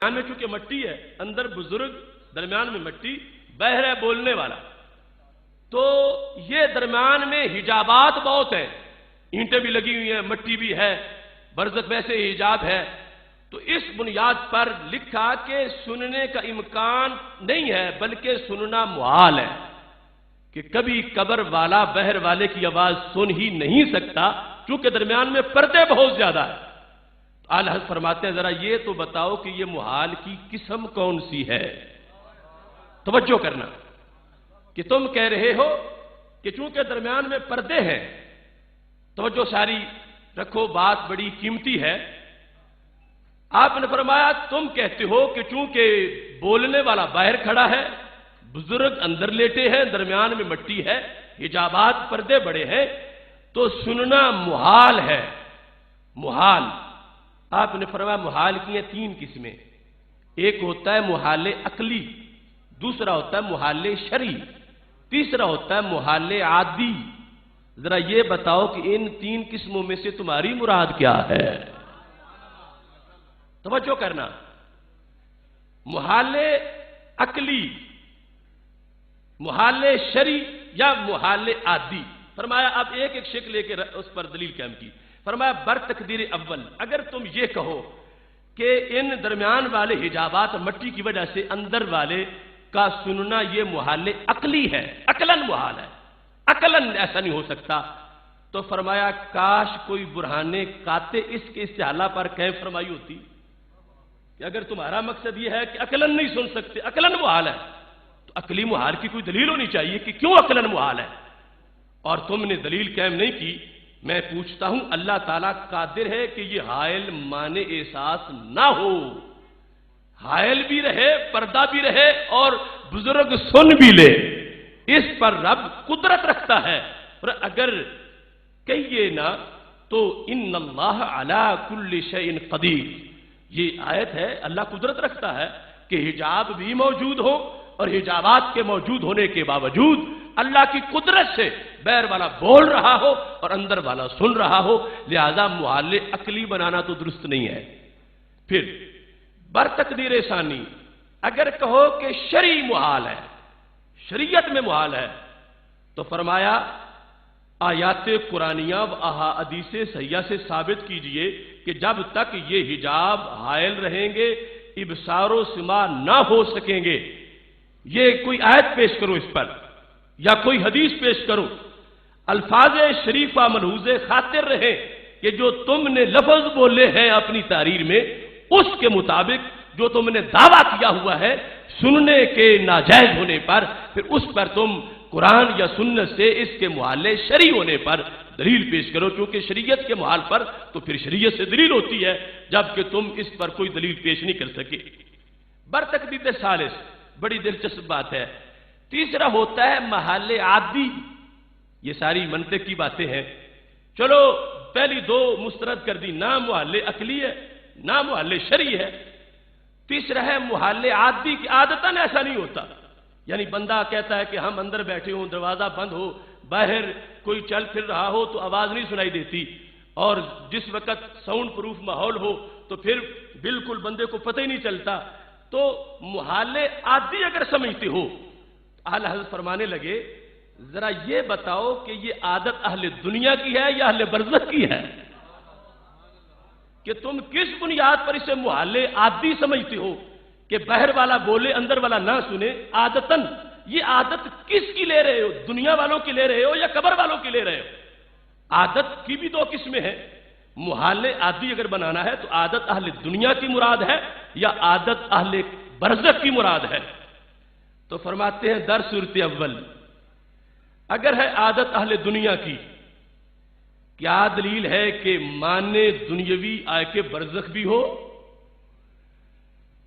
درمیان میں چونکہ مٹی ہے، اندر بزرگ، درمیان میں مٹی، بحر ہے بولنے والا، تو یہ درمیان میں حجابات بہت ہیں، اینٹیں بھی لگی ہوئی ہیں، مٹی بھی ہے، برزخ ویسے ہی حجاب ہے۔ تو اس بنیاد پر لکھا کہ سننے کا امکان نہیں ہے بلکہ سننا محال ہے، کہ کبھی قبر والا بحر والے کی آواز سن ہی نہیں سکتا چونکہ درمیان میں پردے بہت زیادہ ہے۔ اعلیٰ حضرت فرماتے ہیں ذرا یہ تو بتاؤ کہ یہ محال کی قسم کون سی ہے؟ توجہ کرنا کہ تم کہہ رہے ہو کہ چونکہ درمیان میں پردے ہیں، توجہ ساری رکھو، بات بڑی قیمتی ہے۔ آپ نے فرمایا تم کہتے ہو کہ چونکہ بولنے والا باہر کھڑا ہے، بزرگ اندر لیٹے ہیں، درمیان میں مٹی ہے، حجابات پردے بڑے ہیں، تو سننا محال ہے۔ محال، آپ نے فرمایا محال کی ہیں تین قسمیں، ایک ہوتا ہے محال عقلی، دوسرا ہوتا ہے محال شرعی، تیسرا ہوتا ہے محال عادی۔ ذرا یہ بتاؤ کہ ان تین قسموں میں سے تمہاری مراد کیا ہے؟ توجہ کرنا، محال عقلی، محال شرعی یا محال عادی۔ فرمایا اب ایک ایک شکل لے کے اس پر دلیل قائم کی۔ فرمایا بر تقدیر اول، اگر تم یہ کہو کہ ان درمیان والے حجابات مٹی کی وجہ سے اندر والے کا سننا یہ محال عقلی ہے، عقلاً محال ہے، عقلاً ایسا نہیں ہو سکتا، تو فرمایا کاش کوئی برہان قاطع اس کے استحالہ پر قائم فرمائی ہوتی کہ اگر تمہارا مقصد یہ ہے کہ عقلاً نہیں سن سکتے، عقلاً محال ہے، تو عقلی محال کی کوئی دلیل ہونی چاہیے کہ کیوں عقلاً محال ہے، اور تم نے دلیل قائم نہیں کی۔ میں پوچھتا ہوں اللہ تعالیٰ قادر ہے کہ یہ حائل معنی احساس نہ ہو، حائل بھی رہے، پردہ بھی رہے اور بزرگ سن بھی لے، اس پر رب قدرت رکھتا ہے، اور اگر کہیے نہ تو ان اللہ علی کل شیء قدیر، یہ آیت ہے اللہ قدرت رکھتا ہے کہ حجاب بھی موجود ہو اور حجابات کے موجود ہونے کے باوجود اللہ کی قدرت سے بیر والا بول رہا ہو اور اندر والا سن رہا ہو، لہذا محال عقلی بنانا تو درست نہیں ہے۔ پھر بر تقدیر ثانی، اگر کہو کہ شرعی محال ہے، شریعت میں محال ہے، تو فرمایا آیات قرآنیہ و احادیث صحیحہ سے ثابت کیجئے کہ جب تک یہ حجاب حائل رہیں گے ابصار و سماع نہ ہو سکیں گے۔ یہ کوئی آیت پیش کرو اس پر یا کوئی حدیث پیش کرو، الفاظ شریفہ ملحوظ خاطر رہیں کہ جو تم نے لفظ بولے ہیں اپنی تحریر میں اس کے مطابق جو تم نے دعویٰ کیا ہوا ہے سننے کے ناجائز ہونے پر، پھر اس پر تم قرآن یا سنت سے اس کے محال شرعی ہونے پر دلیل پیش کرو، چونکہ شریعت کے محال پر تو پھر شریعت سے دلیل ہوتی ہے، جبکہ تم اس پر کوئی دلیل پیش نہیں کر سکے۔ برتقدید ثالث، بڑی دلچسپ بات ہے، تیسرا ہوتا ہے محال عادی۔ یہ ساری منطق کی باتیں ہیں، چلو پہلی دو مسترد کر دی، نہ محال عقلی ہے نہ محال شرعی ہے، تیسرا ہے محال عادی کی عادتاً ایسا نہیں ہوتا، یعنی بندہ کہتا ہے کہ ہم اندر بیٹھے ہوں، دروازہ بند ہو، باہر کوئی چل پھر رہا ہو تو آواز نہیں سنائی دیتی، اور جس وقت ساؤنڈ پروف ماحول ہو تو پھر بالکل بندے کو پتہ ہی نہیں چلتا، تو محال عادی اگر سمجھتے ہو، اعلیٰ حضرت فرمانے لگے ذرا یہ بتاؤ کہ یہ عادت اہل دنیا کی ہے یا اہل برزخ کی ہے؟ کہ تم کس بنیاد پر اسے محال عادی سمجھتے ہو کہ باہر والا بولے اندر والا نہ سنے؟ عادتاً یہ عادت کس کی لے رہے ہو؟ دنیا والوں کی لے رہے ہو یا قبر والوں کی لے رہے ہو؟ عادت کی بھی دو قسمیں ہیں، محال عادی اگر بنانا ہے تو عادت اہل دنیا کی مراد ہے یا عادت اہل برزخ کی مراد ہے؟ تو فرماتے ہیں در صورت اول اگر ہے عادت اہل دنیا کی، کیا دلیل ہے کہ معنی دنیاوی آئے کہ برزخ بھی ہو؟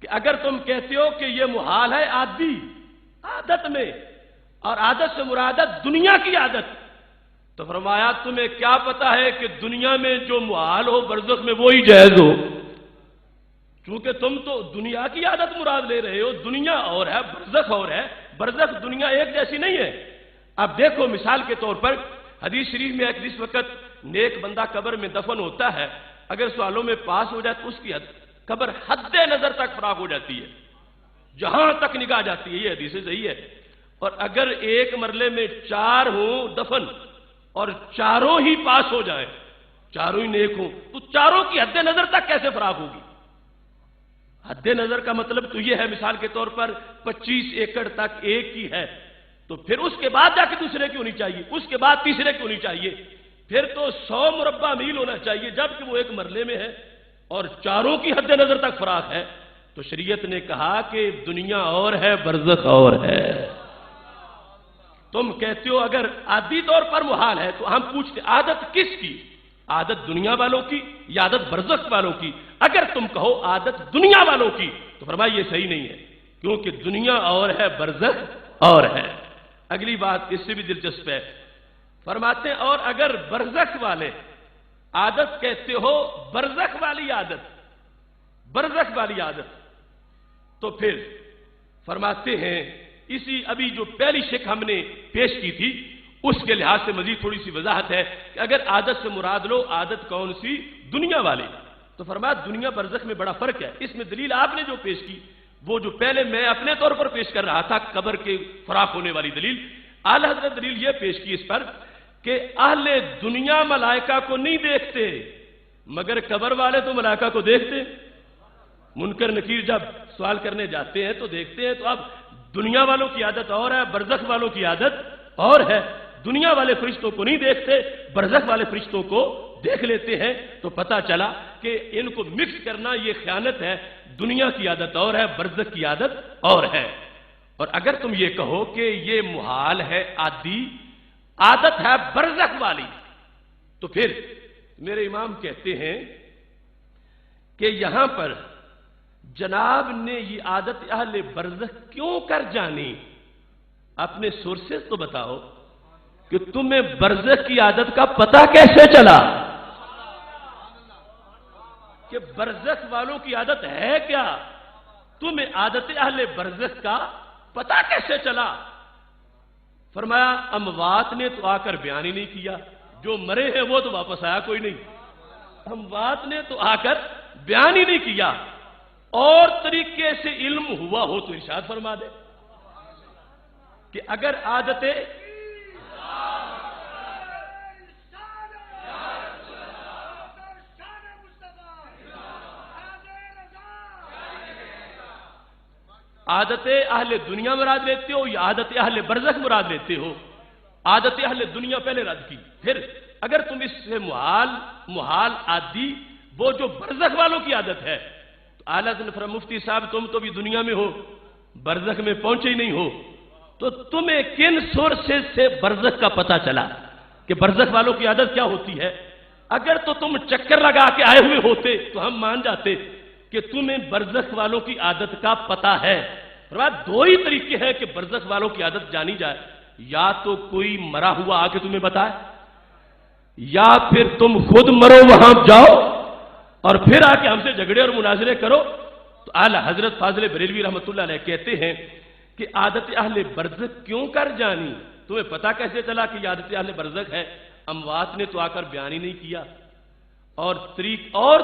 کہ اگر تم کہتے ہو کہ یہ محال ہے عادی عادت میں، اور عادت سے مراد دنیا کی عادت، تو فرمایا تمہیں کیا پتا ہے کہ دنیا میں جو محال ہو برزخ میں وہی جائز ہو؟ چونکہ تم تو دنیا کی عادت مراد لے رہے ہو، دنیا اور ہے برزخ اور ہے، برزخ دنیا ایک جیسی نہیں ہے۔ اب دیکھو مثال کے طور پر حدیث شریف میں ہے جس وقت نیک بندہ قبر میں دفن ہوتا ہے، اگر سوالوں میں پاس ہو جائے تو اس کی قبر حد نظر تک فراخ ہو جاتی ہے، جہاں تک نگاہ جاتی ہے، یہ حدیث صحیح ہے۔ اور اگر ایک مرلے میں 4 ہوں دفن اور چاروں ہی پاس ہو جائیں، چاروں ہی نیک ہوں، تو چاروں کی حد نظر تک کیسے فراخ ہوگی؟ حد نظر کا مطلب تو یہ ہے، مثال کے طور پر 25 ایکڑ تک ایک کی ہے، تو پھر اس کے بعد جا کے دوسرے کی ہونی چاہیے، اس کے بعد تیسرے کی ہونی چاہیے، پھر تو 100 مربع میل ہونا چاہیے، جبکہ وہ ایک مرلے میں ہے اور چاروں کی حد نظر تک فراخ ہے۔ تو شریعت نے کہا کہ دنیا اور ہے، برزخ اور ہے۔ تم کہتے ہو اگر عادی طور پر محال ہے، تو ہم پوچھتے عادت کس کی؟ عادت دنیا والوں کی یا عادت برزخ والوں کی؟ اگر تم کہو عادت دنیا والوں کی تو فرمایا یہ صحیح نہیں ہے، کیونکہ دنیا اور ہے، برزخ اور ہے۔ اگلی بات اس سے بھی دلچسپ ہے، فرماتے ہیں اور اگر برزخ والے عادت کہتے ہو، برزخ والی عادت، برزخ والی عادت، تو پھر فرماتے ہیں اسی ابھی جو پہلی شک ہم نے پیش کی تھی اس کے لحاظ سے مزید تھوڑی سی وضاحت ہے کہ اگر عادت سے مراد لو عادت کون سی؟ دنیا والی، تو فرمایا دنیا برزخ میں بڑا فرق ہے۔ اس میں دلیل آپ نے جو پیش کی وہ جو پہلے میں اپنے طور پر پیش کر رہا تھا، قبر کے فراخ ہونے والی دلیل، اعلی حضرت دلیل یہ پیش کی اس پر کہ اہل دنیا ملائکہ کو نہیں دیکھتے مگر قبر والے تو ملائکہ کو دیکھتے۔ منکر نکیر جب سوال کرنے جاتے ہیں تو دیکھتے ہیں، تو اب دنیا والوں کی عادت اور ہے، برزخ والوں کی عادت اور ہے۔ دنیا والے فرشتوں کو نہیں دیکھتے، برزخ والے فرشتوں کو دیکھ لیتے ہیں، تو پتہ چلا کہ ان کو مکس کرنا یہ خیانت ہے، دنیا کی عادت اور ہے، برزخ کی عادت اور ہے۔ اور اگر تم یہ کہو کہ یہ محال ہے، عادی عادت ہے برزخ والی، تو پھر میرے امام کہتے ہیں کہ یہاں پر جناب نے یہ عادت اہل برزخ کیوں کر جانی؟ اپنے سورسز تو بتاؤ کہ تمہیں برزخ کی عادت کا پتہ کیسے چلا، کہ برزخ والوں کی عادت ہے کیا؟ تمہیں عادت اہل برزخ کا پتہ کیسے چلا؟ فرمایا اموات نے تو آ کر بیان ہی نہیں کیا، جو مرے ہیں وہ تو واپس آیا کوئی نہیں، اموات نے تو آ کر بیان ہی نہیں کیا، اور طریقے سے علم ہوا ہو تو ارشاد فرما دے کہ اگر عادت عادت اہل دنیا مراد لیتے ہو یا عادت اہل برزخ مراد لیتے ہو؟ عادت اہل دنیا پہلے رد کی، پھر اگر تم اس سے محال عادی وہ جو برزخ والوں کی عادت ہے، تو اعلیٰ حضرت مفتی صاحب تم تو بھی دنیا میں ہو، برزخ میں پہنچے ہی نہیں ہو، تو تمہیں کن سورسز سے برزخ کا پتہ چلا کہ برزخ والوں کی عادت کیا ہوتی ہے؟ اگر تو تم چکر لگا کے آئے ہوئے ہوتے تو ہم مان جاتے کہ تمہیں برزخ والوں کی عادت کا پتہ ہے۔ دو ہی طریقے ہیں کہ برزخ والوں کی عادت جانی جائے، یا تو کوئی مرا ہوا آ کے تمہیں بتائے، یا پھر تم خود مرو وہاں جاؤ اور پھر آ کے ہم سے جھگڑے اور مناظرے کرو۔ تو اعلیٰ حضرت فاضل بریلوی رحمۃ اللہ علیہ کہتے ہیں کہ عادت اہل برزخ کیوں کر جانی؟ تمہیں پتہ کیسے چلا کہ یہ عادت اہل برزخ ہے؟ اموات نے تو آ کر بیان ہی نہیں کیا، اور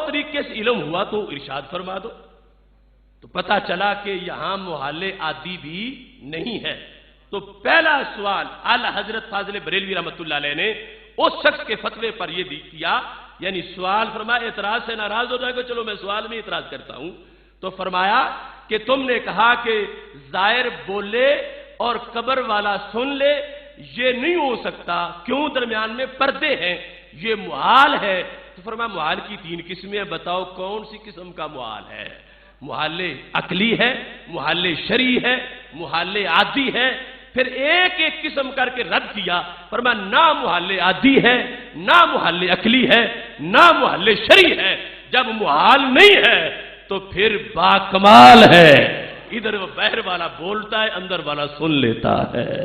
طریقے سے علم ہوا تو ارشاد فرما دو۔ تو پتہ چلا کہ یہاں محال عادی بھی نہیں ہے۔ تو پہلا سوال اعلیٰ حضرت فاضل بریلوی رحمۃ اللہ علیہ نے اس شخص کے فتوے پر یہ کیا، یعنی سوال فرمایا اعتراض سے ناراض ہو جائے گا، چلو میں سوال میں اعتراض کرتا ہوں، تو فرمایا کہ تم نے کہا کہ زائر بولے اور قبر والا سن لے، یہ نہیں ہو سکتا، کیوں؟ درمیان میں پردے ہیں، یہ محال ہے۔ تو فرمایا محال کی 3 قسمیں ہیں، بتاؤ کون سی قسم کا محال ہے؟ محال عقلی ہے، محال شرعی ہے، محال عادی ہے۔ پھر ایک ایک قسم کر کے رد کیا، فرمایا نہ محال عادی ہے، نہ محال عقلی ہے، نہ محال شرعی ہے۔ جب محال نہیں ہے تو پھر با کمال ہے، ادھر وہ باہر والا بولتا ہے، اندر والا سن لیتا ہے۔